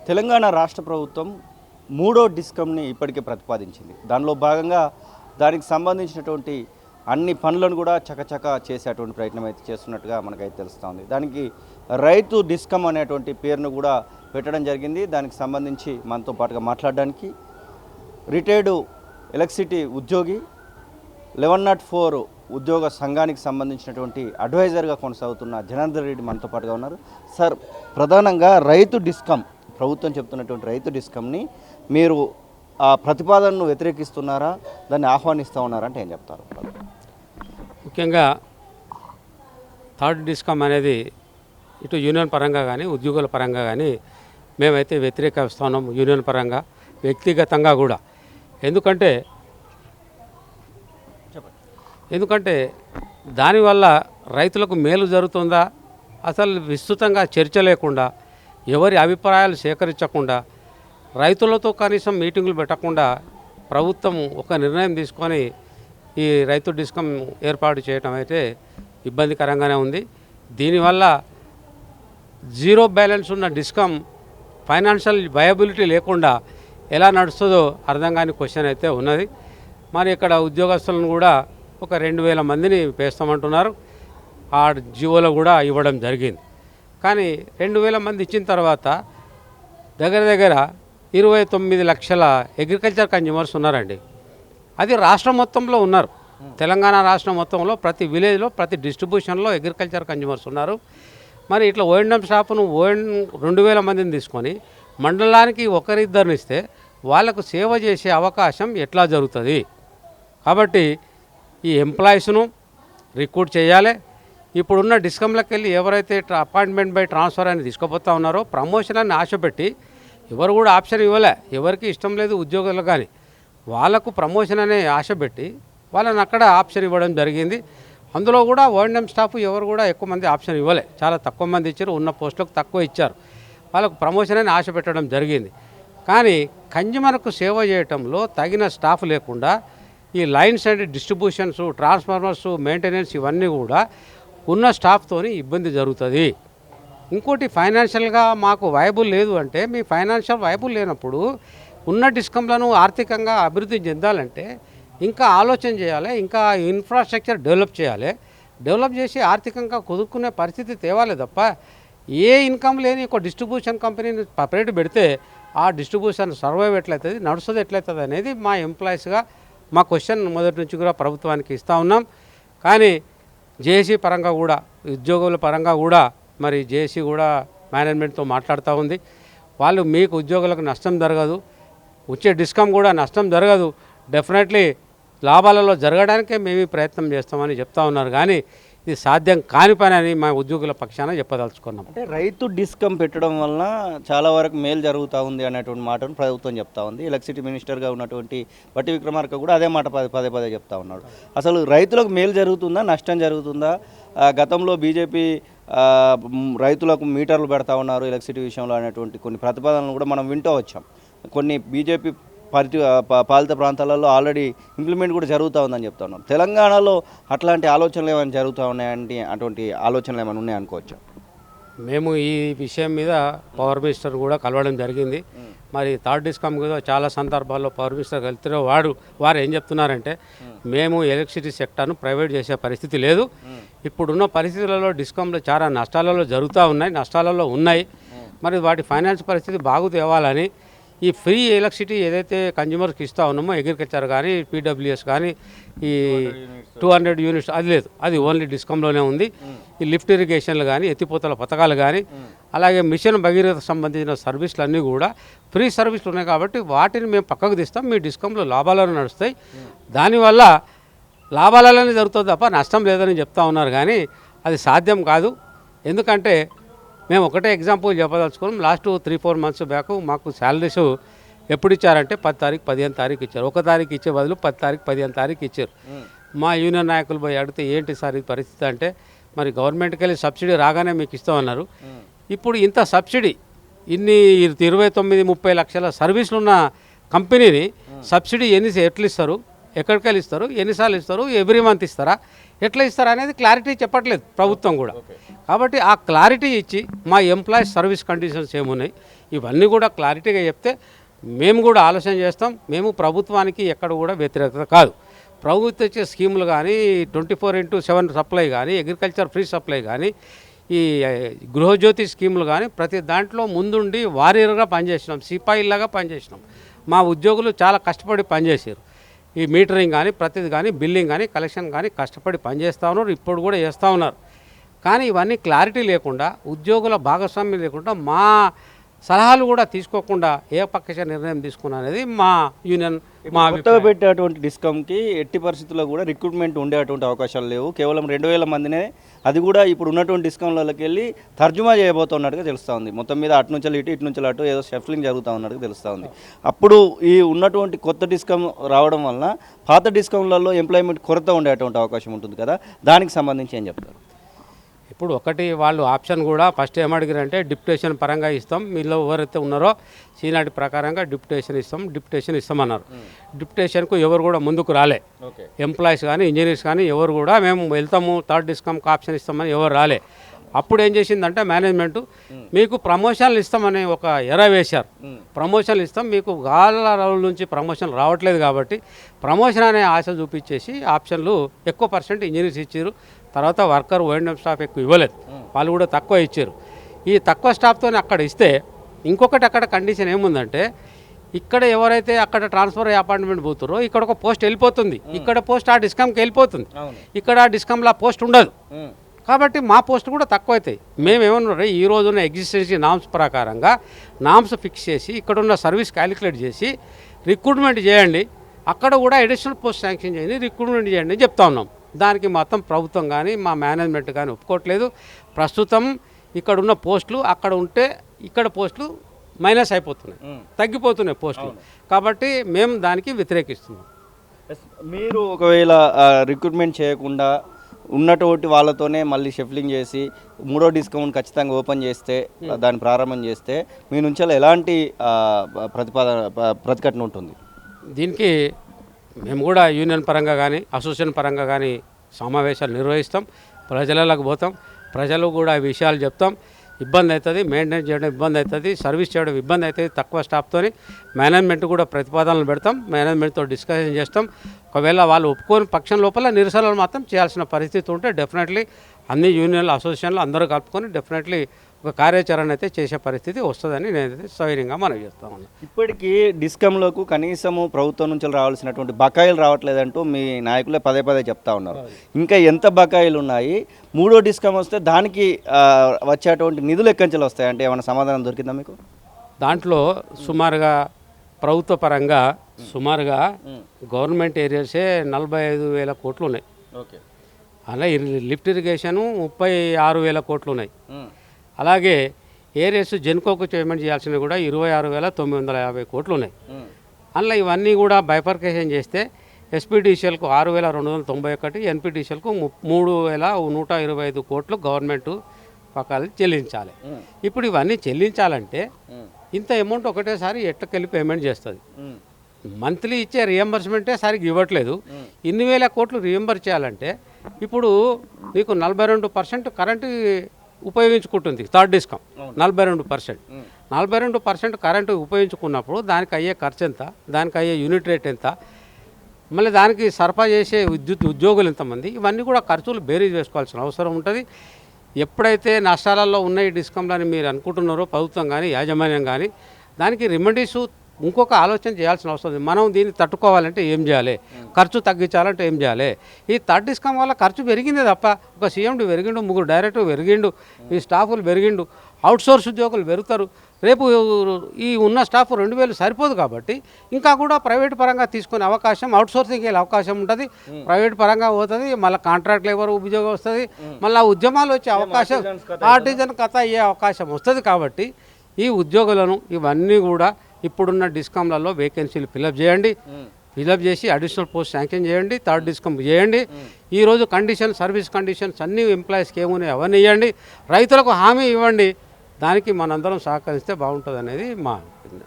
తెలంగాణ రాష్ట్ర ప్రభుత్వం మూడో డిస్కంని ఇప్పటికే ప్రతిపాదించింది. దానిలో భాగంగా దానికి సంబంధించినటువంటి అన్ని పనులను కూడా చకచక చేసేటువంటి ప్రయత్నం అయితే చేస్తున్నట్టుగా మనకైతే తెలుస్తోంది. దానికి రైతు డిస్కం అనేటువంటి పేరును కూడా పెట్టడం జరిగింది. దానికి సంబంధించి మనతో పాటుగా మాట్లాడడానికి రిటైర్డ్ ఎలక్ట్రిసిటీ ఉద్యోగి 1104 ఉద్యోగ సంఘానికి సంబంధించినటువంటి అడ్వైజర్గా కొనసాగుతున్న జనార్దన్ రెడ్డి మనతో పాటుగా ఉన్నారు. సార్, ప్రధానంగా రైతు డిస్కం, ప్రభుత్వం చెప్తున్నటువంటి రైతు డిస్కంని మీరు ఆ ప్రతిపాదనను వ్యతిరేకిస్తున్నారా, దాన్ని ఆహ్వానిస్తూ ఉన్నారా అంటే ఏం చెప్తారు? ముఖ్యంగా థర్డ్ డిస్కమ్ అనేది ఇటు యూనియన్ పరంగా కానీ ఉద్యోగుల పరంగా కానీ మేమైతే వ్యతిరేకిస్తున్నాం. యూనియన్ పరంగా వ్యక్తిగతంగా కూడా. ఎందుకంటే దానివల్ల రైతులకు మేలు జరుగుతుందా, అసలు విస్తృతంగా చర్చ లేకుండా, ఎవరి అభిప్రాయాలు సేకరించకుండా, రైతులతో కనీసం మీటింగులు పెట్టకుండా ప్రభుత్వం ఒక నిర్ణయం తీసుకొని ఈ రైతు డిస్కం ఏర్పాటు చేయడం అయితే ఇబ్బందికరంగానే ఉంది. దీనివల్ల జీరో బ్యాలెన్స్ ఉన్న డిస్కం ఫైనాన్షియల్ వయబిలిటీ లేకుండా ఎలా నడుస్తుందో అర్థం కాని క్వశ్చన్ అయితే ఉన్నది. మరి ఇక్కడ ఉద్యోగస్తులను కూడా ఒక 2000 మందిని పేస్తామంటున్నారు. ఆ జీవోలో కూడా ఇవ్వడం జరిగింది. కానీ 2000 మంది ఇచ్చిన తర్వాత దగ్గర 29 లక్షల అగ్రికల్చర్ కన్జ్యూమర్స్ ఉన్నారండి. అది రాష్ట్రం మొత్తంలో ఉన్నారు. తెలంగాణ రాష్ట్రం మొత్తంలో ప్రతి విలేజ్లో ప్రతి డిస్ట్రిబ్యూషన్లో అగ్రికల్చర్ కన్జ్యూమర్స్ ఉన్నారు. మరి ఇట్లా ఓఎండ్ఎం స్టాఫ్ను 2000 మందిని తీసుకొని మండలానికి ఒకరిద్దరిని ఇస్తే వాళ్లకు సేవ చేసే అవకాశం ఎట్లా జరుగుతుంది? కాబట్టి ఈ ఎంప్లాయీస్ను రిక్రూట్ చేయాలి. ఇప్పుడున్న డిస్కంలకు వెళ్ళి ఎవరైతే అపాయింట్మెంట్ బై ట్రాన్స్ఫర్ అని తీసుకుపోతా ఉన్నారో ప్రమోషన్ అని ఆశపెట్టి ఎవరు కూడా ఆప్షన్ ఇవ్వలే. ఎవరికి ఇష్టం లేదు ఉద్యోగులు కానీ వాళ్ళకు ప్రమోషన్ అనే ఆశపెట్టి వాళ్ళని అక్కడ ఆప్షన్ ఇవ్వడం జరిగింది. అందులో కూడా ఓఎండ్ఎం స్టాఫ్ ఎవరు కూడా ఎక్కువ మంది ఆప్షన్ ఇవ్వలే. చాలా తక్కువ మంది ఇచ్చారు. ఉన్న పోస్టులకు తక్కువ ఇచ్చారు. వాళ్ళకు ప్రమోషన్ అని ఆశ పెట్టడం జరిగింది. కానీ కన్జ్యూమర్కు సేవ చేయటంలో తగిన స్టాఫ్ లేకుండా ఈ lines and distributions, transformers, maintenance ఇవన్నీ కూడా ఉన్న స్టాఫ్తోని ఇబ్బంది జరుగుతుంది. ఇంకోటి ఫైనాన్షియల్గా మాకు వైబుల్ లేదు అంటే, మీ ఫైనాన్షియల్ వైబుల్ లేనప్పుడు ఉన్న డిస్కంలను ఆర్థికంగా అభివృద్ధి చెందాలంటే ఇంకా ఆలోచన చేయాలి, ఇంకా ఇన్ఫ్రాస్ట్రక్చర్ డెవలప్ చేయాలి. డెవలప్ చేసి ఆర్థికంగా కుదుర్చుకునే పరిస్థితి తేవాలి తప్ప ఏ ఇన్కమ్ లేని ఒక డిస్ట్రిబ్యూషన్ కంపెనీని సపరేట్ పెడితే ఆ డిస్ట్రిబ్యూషన్ సర్వైవ్ ఎట్లయితుంది, నడుస్తుంది ఎట్లయితుంది అనేది మా ఎంప్లాయీస్గా మా క్వశ్చన్ మొదటి నుంచి కూడా ప్రభుత్వానికి ఇస్తూ ఉన్నాం. కానీ జేఏసీ పరంగా కూడా ఉద్యోగుల పరంగా కూడా మరి జేఏసీ కూడా మేనేజ్మెంట్తో మాట్లాడుతూ ఉంది. వాళ్ళు మీకు ఉద్యోగులకు నష్టం జరగదు, వచ్చే డిస్కమ్ కూడా నష్టం జరగదు, డెఫినెట్లీ లాభాలలో జరగడానికే మేము ప్రయత్నం చేస్తామని చెప్తా ఉన్నారు. కానీ ఇది సాధ్యం కాని పని అని మా ఉద్యోగుల పక్షాన చెప్పదలుచుకున్నాం. అంటే రైతు డిస్కం పెట్టడం వలన చాలా వరకు మేలు జరుగుతూ ఉంది అనేటువంటి మాటను ప్రభుత్వం చెప్తా ఉంది. ఎలక్ట్రిసిటీ మినిస్టర్గా ఉన్నటువంటి బట్టి విక్రమార్క కూడా అదే మాట పదే చెప్తా ఉన్నాడు. అసలు రైతులకు మేలు జరుగుతుందా, నష్టం జరుగుతుందా? గతంలో బీజేపీ రైతులకు మీటర్లు పెడతా ఉన్నారు ఎలక్ట్రిసిటీ విషయంలో అనేటువంటి కొన్ని ప్రతిపాదనలు కూడా మనం వింటూ వచ్చాం. కొన్ని బీజేపీ పాలిత ప్రాంతాలలో ఆల్రెడీ ఇంప్లిమెంట్ కూడా జరుగుతూ ఉందని చెప్తా ఉన్నాం. తెలంగాణలో అట్లాంటి ఆలోచనలు ఏమైనా జరుగుతూ ఉన్నాయంటే అటువంటి ఆలోచనలు ఏమైనా ఉన్నాయనుకోవచ్చు. మేము ఈ విషయం మీద పవర్ మినిస్టర్ కూడా కలవడం జరిగింది. మరి థర్డ్ డిస్కమ్ కూడా చాలా సందర్భాల్లో పవర్ మినిస్టర్ కలిస్తే వారు ఏం చెప్తున్నారంటే, మేము ఎలక్ట్రిసిటీ సెక్టర్ను ప్రైవేట్ చేసే పరిస్థితి లేదు. ఇప్పుడున్న పరిస్థితులలో డిస్కంలు చాలా నష్టాలలో ఉన్నాయి. మరి వాటి ఫైనాన్స్ పరిస్థితి బాగు తేవాలని ఈ ఫ్రీ ఎలక్ట్రిసిటీ ఏదైతే కన్జ్యూమర్కి ఇస్తూ ఉన్నామో, అగ్రికల్చర్ కానీ పీడబ్ల్యూఎస్ కానీ ఈ 200 యూనిట్స్ అది లేదు, అది ఓన్లీ డిస్కంలోనే ఉంది. ఈ లిఫ్ట్ ఇరిగేషన్లు కానీ, ఎత్తిపోతల పథకాలు కానీ, అలాగే మిషన్ భగీరథ సంబంధించిన సర్వీసులు అన్నీ కూడా ఫ్రీ సర్వీసులు ఉన్నాయి. కాబట్టి వాటిని మేము పక్కకు తీస్తాం, మీ డిస్కంలో లాభాలను నడుస్తాయి, దానివల్ల లాభాలలోనే జరుగుతుంది తప్ప నష్టం లేదని చెప్తా ఉన్నారు. కానీ అది సాధ్యం కాదు. ఎందుకంటే మేము ఒకటే ఎగ్జాంపుల్ చెప్పదలుచుకున్నాం. లాస్ట్ 3-4 మంత్స్ బ్యాక్ మాకు శాలరీస్ ఎప్పుడు ఇచ్చారంటే 10 తారీఖు 15 తారీఖు ఇచ్చారు. 1 తారీఖు ఇచ్చే బదులు 10 తారీఖు 15 తారీఖు ఇచ్చారు. మా యూనియన్ నాయకులు పోయి అడిగితే ఏంటి సార్ ఈ పరిస్థితి అంటే, మరి గవర్నమెంట్కి వెళ్ళి సబ్సిడీ రాగానే మీకు ఇస్తామన్నారు. ఇప్పుడు ఇంత సబ్సిడీ ఇన్ని 29-30 లక్షల సర్వీసులు ఉన్న కంపెనీని సబ్సిడీ ఎట్లా ఇస్తారు, ఎక్కడికి వెళ్ళి ఇస్తారు, ఎన్నిసార్లు ఇస్తారు, ఎవ్రీ మంత్ ఇస్తారా, ఎట్లా ఇస్తారు అనేది క్లారిటీ చెప్పట్లేదు ప్రభుత్వం కూడా. కాబట్టి ఆ క్లారిటీ ఇచ్చి మా ఎంప్లాయీస్ సర్వీస్ కండిషన్స్ ఏమున్నాయి, ఇవన్నీ కూడా క్లారిటీగా చెప్తే మేము కూడా ఆలోచన చేస్తాం. మేము ప్రభుత్వానికి ఎక్కడ కూడా వ్యతిరేకత కాదు. ప్రభుత్వ ఇచ్చే స్కీములు కానీ 24/7 సప్లై కానీ, అగ్రికల్చర్ ఫ్రీ సప్లై కానీ, ఈ గృహజ్యోతి స్కీములు కానీ ప్రతి దాంట్లో ముందుండి వారియర్గా పనిచేసినాం, సిపాయిల్లాగా పనిచేసినాం. మా ఉద్యోగులు చాలా కష్టపడి పనిచేసారు. ఈ మీటరింగ్ కానీ, ప్రతిది కానీ, బిల్లింగ్ కానీ, కలెక్షన్ కానీ కష్టపడి పనిచేస్తూ ఉన్నారు. ఇప్పుడు కూడా చేస్తూ ఉన్నారు. కానీ ఇవన్నీ క్లారిటీ లేకుండా, ఉద్యోగుల భాగస్వామ్యం లేకుండా, మా సలహాలు కూడా తీసుకోకుండా ఏకపక్ష నిర్ణయం తీసుకున్నా అనేది మా యూనియన్ మా కొత్తగా పెట్టేటువంటి డిస్కమ్కి ఎట్టి పరిస్థితుల్లో కూడా రిక్రూట్మెంట్ ఉండేటువంటి అవకాశాలు లేవు. కేవలం 2000 మందినే, అది కూడా ఇప్పుడు ఉన్నటువంటి డిస్కమ్లకి వెళ్ళి తర్జుమా చేయబోతున్నట్టుగా తెలుస్తూ ఉంది. మొత్తం మీద అటు నుంచి ఇటు నుంచి అటు ఏదో షఫ్లింగ్ జరుగుతూ ఉన్నట్టుగా తెలుస్తూ ఉంది. అప్పుడు ఈ ఉన్నటువంటి కొత్త డిస్కమ్ రావడం వలన పాత డిస్కమ్లలో ఎంప్లాయ్మెంట్ కొరత ఉండేటువంటి అవకాశం ఉంటుంది కదా, దానికి సంబంధించి ఏం చెప్తారు? ఇప్పుడు ఒకటి వాళ్ళు ఆప్షన్ కూడా ఫస్ట్ ఏమడిగారంటే డిప్యుటేషన్ పరంగా ఇస్తాం, మీలో ఎవరైతే ఉన్నారో సీనాటి ప్రకారంగా డిప్యుటేషన్ ఇస్తామన్నారు. డిప్యుటేషన్కు ఎవరు కూడా ముందుకు రాలే. ఎంప్లాయీస్ కానీ ఇంజనీర్స్ కానీ ఎవరు కూడా మేము వెళ్తాము థర్డ్ డిస్కమ్కి ఆప్షన్ ఇస్తామని ఎవరు రాలే. అప్పుడు ఏం చేసిందంటే మేనేజ్మెంటు మీకు ప్రమోషన్లు ఇస్తామని ఒక ఎర వేశారు. ప్రమోషన్లు ఇస్తాం, మీకు గాల రోజుల నుంచి ప్రమోషన్ రావట్లేదు కాబట్టి ప్రమోషన్ అనే ఆశ చూపించేసి ఆప్షన్లు ఎక్కువ పర్సెంట్ ఇంజనీర్స్ ఇచ్చారు. తర్వాత వర్కర్ ఓఎండ్ఎం స్టాఫ్ ఎక్కువ ఇవ్వలేదు, వాళ్ళు కూడా తక్కువ ఇచ్చారు. ఈ తక్కువ స్టాఫ్తో అక్కడ ఇస్తే ఇంకొకటి అక్కడ కండిషన్ ఏముందంటే, ఇక్కడ ఎవరైతే అక్కడ ట్రాన్స్ఫర్ అయ్యి అపాయింట్మెంట్ పోతారో ఇక్కడ ఒక పోస్ట్ వెళ్ళిపోతుంది, ఇక్కడ పోస్ట్ ఆ డిస్కమ్కి వెళ్ళిపోతుంది, ఇక్కడ ఆ డిస్కమ్లో ఆ పోస్ట్ ఉండదు. కాబట్టి మా పోస్ట్ కూడా తక్కువ అవుతాయి. మేమేమన్నా ఈ రోజున్న ఎగ్జిస్టెన్సీ నామ్స్ ప్రకారంగా నామ్స్ ఫిక్స్ చేసి ఇక్కడున్న సర్వీస్ క్యాలిక్యులేట్ చేసి రిక్రూట్మెంట్ చేయండి, అక్కడ కూడా అడిషనల్ పోస్ట్ శాంక్షన్ చేయండి, రిక్రూట్మెంట్ చేయండి అని చెప్తా ఉన్నాం. దానికి మొత్తం ప్రభుత్వం కానీ మా మేనేజ్మెంట్ కానీ ఒప్పుకోవట్లేదు. ప్రస్తుతం ఇక్కడ ఉన్న పోస్టులు అక్కడ ఉంటే ఇక్కడ పోస్టులు మైనస్ అయిపోతున్నాయి, తగ్గిపోతున్నాయి పోస్టులు. కాబట్టి మేము దానికి వ్యతిరేకిస్తున్నాం. మీరు ఒకవేళ రిక్రూట్మెంట్ చేయకుండా ఉన్నటువంటి వాళ్ళతోనే మళ్ళీ షఫ్లింగ్ చేసి మూడో డిస్కౌంట్ ఖచ్చితంగా ఓపెన్ చేస్తే, దాన్ని ప్రారంభం చేస్తే మీ నుంచి ఎలాంటి ప్రతిఘటన ఉంటుంది? దీనికి మేము కూడా యూనియన్ పరంగా కానీ అసోసియేషన్ పరంగా కానీ సమావేశాలు నిర్వహిస్తాం, ప్రజలకు పోతాం, ప్రజలు కూడా ఈ విషయాలు చెప్తాం. ఇబ్బంది అవుతుంది, మెయింటైన్ చేయడం ఇబ్బంది అవుతుంది, సర్వీస్ చేయడం ఇబ్బంది అవుతుంది తక్కువ స్టాఫ్తో. మేనేజ్మెంట్ కూడా ప్రతిపాదనలు పెడతాం, మేనేజ్మెంట్తో డిస్కషన్ చేస్తాం. ఒకవేళ వాళ్ళు ఒప్పుకోని పక్షం లోపల నిరసనలు మాత్రం చేయాల్సిన పరిస్థితి ఉంటే డెఫినెట్లీ అన్ని యూనియన్లు అసోసియేషన్లు అందరూ కలుపుకొని డెఫినెట్లీ ఒక కార్యాచరణ అయితే చేసే పరిస్థితి వస్తుందని నేనైతే సవినయంగా మనవి చేస్తా ఉన్నాను. ఇప్పటికీ డిస్కమ్లకు కనీసము ప్రభుత్వం నుంచి రావాల్సినటువంటి బకాయిలు రావట్లేదంటూ మీ నాయకులే పదే పదే చెప్తా ఉన్నారు. ఇంకా ఎంత బకాయిలు ఉన్నాయి? మూడో డిస్కమ్ వస్తే దానికి వచ్చేటువంటి నిధులు ఎక్కడి వస్తాయి అంటే ఏమైనా సమాధానం దొరికిందా మీకు? దాంట్లో సుమారుగా ప్రభుత్వ పరంగా సుమారుగా గవర్నమెంట్ ఏరియాసే 45,000 కోట్లు ఉన్నాయి. అలా లిఫ్ట్ ఇరిగేషను 36,000 కోట్లు ఉన్నాయి. అలాగే ఏరియాస్ జెన్కోకు పేమెంట్ చేయాల్సినవి కూడా 26,950 కోట్లు ఉన్నాయి. అందులో ఇవన్నీ కూడా బైఫర్కేషన్ చేస్తే ఎస్పీడీసీఎల్కు 6,291, ఎన్పీడీసీఎల్కు 3,125 కోట్లు గవర్నమెంట్ పక్కన చెల్లించాలి. ఇప్పుడు ఇవన్నీ చెల్లించాలంటే ఇంత అమౌంట్ ఒకటేసారి ఎట్లకెళ్ళి పేమెంట్ చేస్తుంది. మంత్లీ ఇచ్చే రియంబర్స్మెంటే సరిగ్గా ఇవ్వట్లేదు. ఇన్ని వేల కోట్లు రియంబర్ చేయాలంటే ఇప్పుడు మీకు 42% కరెంటు ఉపయోగించుకుంటుంది థర్డ్ డిస్కమ్. 42% కరెంటు ఉపయోగించుకున్నప్పుడు దానికి అయ్యే ఖర్చు ఎంత, దానికి అయ్యే యూనిట్ రేట్ ఎంత, మళ్ళీ దానికి సరఫరా చేసే విద్యుత్ ఉద్యోగులు ఎంతమంది, ఇవన్నీ కూడా ఖర్చులు బేరీజ్ వేసుకోవాల్సిన అవసరం ఉంటుంది. ఎప్పుడైతే నష్టాలలో ఉన్న ఈ డిస్కమ్లని మీరు అనుకుంటున్నారో ప్రభుత్వం కానీ యాజమాన్యం కానీ దానికి రెమెడీస్ ఇంకొక ఆలోచన చేయాల్సిన అవసరం ఉంది. మనం దీన్ని తట్టుకోవాలంటే ఏం చేయాలి, ఖర్చు తగ్గించాలంటే ఏం చేయాలి? ఈ థర్డ్ డిస్కమ్ వల్ల ఖర్చు పెరిగిందే తప్ప ఒక సీఎండి పెరిగిండు, 3 డైరెక్టర్ పెరిగిండు, ఈ స్టాఫులు పెరిగిండు, అవుట్సోర్స్ ఉద్యోగులు పెరుగుతారు. రేపు ఈ ఉన్న స్టాఫ్ 2,000 సరిపోదు కాబట్టి ఇంకా కూడా ప్రైవేట్ పరంగా తీసుకునే అవకాశం, అవుట్సోర్సింగ్కి వెళ్ళే అవకాశం ఉంటుంది. ప్రైవేట్ పరంగా పోతుంది, మళ్ళీ కాంట్రాక్ట్ లేబర్ ఉద్యోగం వస్తుంది, మళ్ళీ ఉద్యమాలు వచ్చే అవకాశం, ఆర్టిజన్ కథ అయ్యే అవకాశం వస్తుంది. కాబట్టి ఈ ఉద్యోగులను ఇవన్నీ కూడా ఇప్పుడున్న డిస్కమ్లలో వేకెన్సీలు ఫిలప్ చేయండి, ఫిలప్ చేసి అడిషనల్ పోస్ట్ శాంక్షన్ చేయండి, థర్డ్ డిస్కమ్ చేయండి. ఈరోజు సర్వీస్ కండిషన్స్ అన్ని ఎంప్లాయీస్కి ఏమున్నాయి అవన్నీ ఇవ్వండి, రైతులకు హామీ ఇవ్వండి. దానికి మనందరం సహకరిస్తే బాగుంటుంది అనేది మా